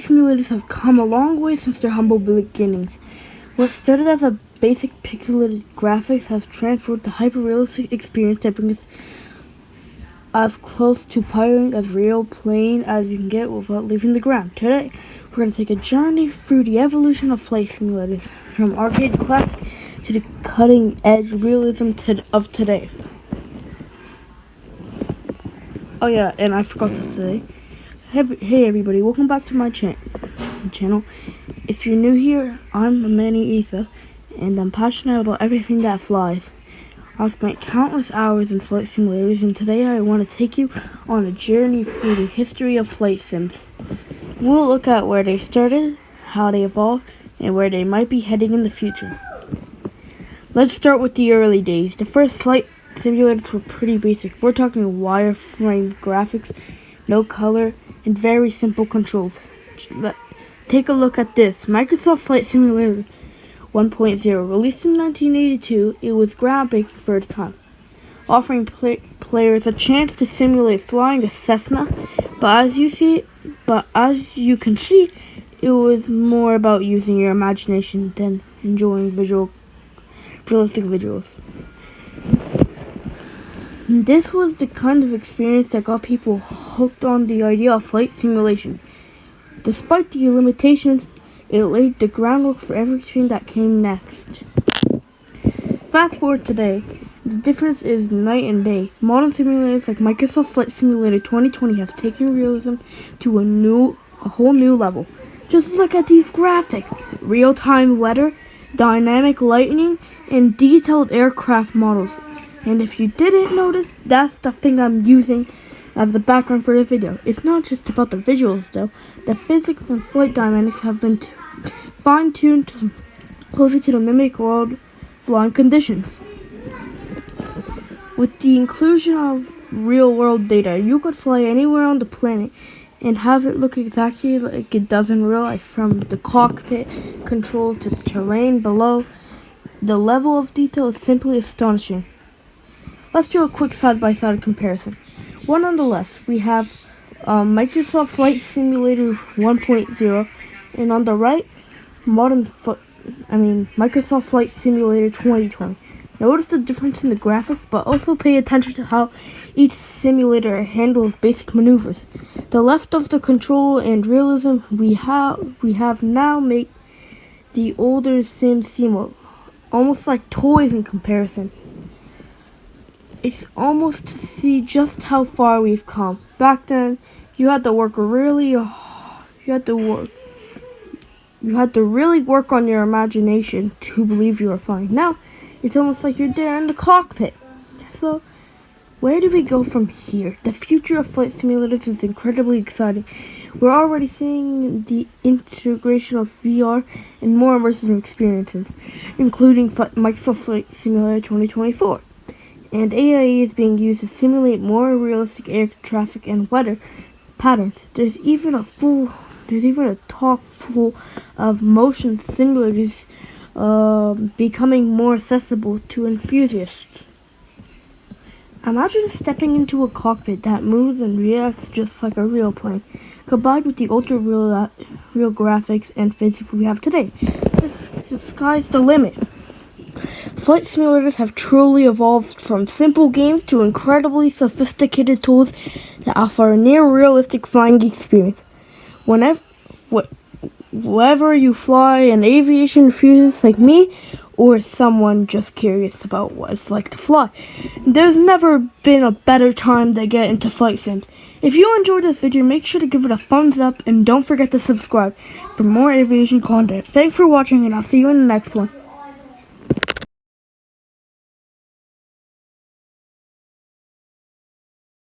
Simulators have come a long way since their humble beginnings. What started as a basic pixelated graphics has transformed to hyper-realistic experience that brings us as close to piloting as real plane as you can get without leaving the ground. Today, we're going to take a journey through the evolution of flight simulators, from arcade classic to the cutting-edge realism of today. Oh yeah, and I forgot to say, hey everybody, welcome back to my channel. If you're new here, I'm Manny Etha, and I'm passionate about everything that flies. I've spent countless hours in flight simulators, and today I want to take you on a journey through the history of flight sims. We'll look at where they started, how they evolved, and where they might be heading in the future. Let's start with the early days. The first flight simulators were pretty basic. We're talking wireframe graphics, no color, and very simple controls. Take a look at this. Microsoft Flight Simulator 1.0. Released in 1982, it was groundbreaking for its time, offering players a chance to simulate flying a Cessna, but as you can see, it was more about using your imagination than enjoying realistic visuals. This was the kind of experience that got people hooked on the idea of flight simulation. Despite the limitations, it laid the groundwork for everything that came next. Fast forward today, the difference is night and day. Modern simulators like Microsoft Flight Simulator 2020 have taken realism to a whole new level. Just look at these graphics: real-time weather, dynamic lighting, and detailed aircraft models. And if you didn't notice, that's the thing I'm using as the background for the video. It's not just about the visuals though. The physics and flight dynamics have been fine-tuned closer to the mimic world flying conditions. With the inclusion of real-world data, you could fly anywhere on the planet and have it look exactly like it does in real life, from the cockpit controls to the terrain below. The level of detail is simply astonishing. Let's do a quick side-by-side comparison. One on the left, we have Microsoft Flight Simulator 1.0, and on the right, Microsoft Flight Simulator 2020. Notice the difference in the graphics, but also pay attention to how each simulator handles basic maneuvers. The left of the control and realism we have now made the older sims seem almost like toys in comparison. It's almost to see just how far we've come. Back then, you had to really work on your imagination to believe you were flying. Now, it's almost like you're there in the cockpit. So, where do we go from here? The future of flight simulators is incredibly exciting. We're already seeing the integration of VR and more immersive experiences, including Microsoft Flight Simulator 2024. And AI is being used to simulate more realistic air traffic and weather patterns. There's even a talk full of motion simulators becoming more accessible to enthusiasts. Imagine stepping into a cockpit that moves and reacts just like a real plane, combined with the ultra-real graphics and physics we have today. The sky's the limit. Flight simulators have truly evolved from simple games to incredibly sophisticated tools that offer a near-realistic flying experience. Whether you fly an aviation enthusiast like me, or someone just curious about what it's like to fly, there's never been a better time to get into flight sims. If you enjoyed this video, make sure to give it a thumbs up and don't forget to subscribe for more aviation content. Thanks for watching, and I'll see you in the next one.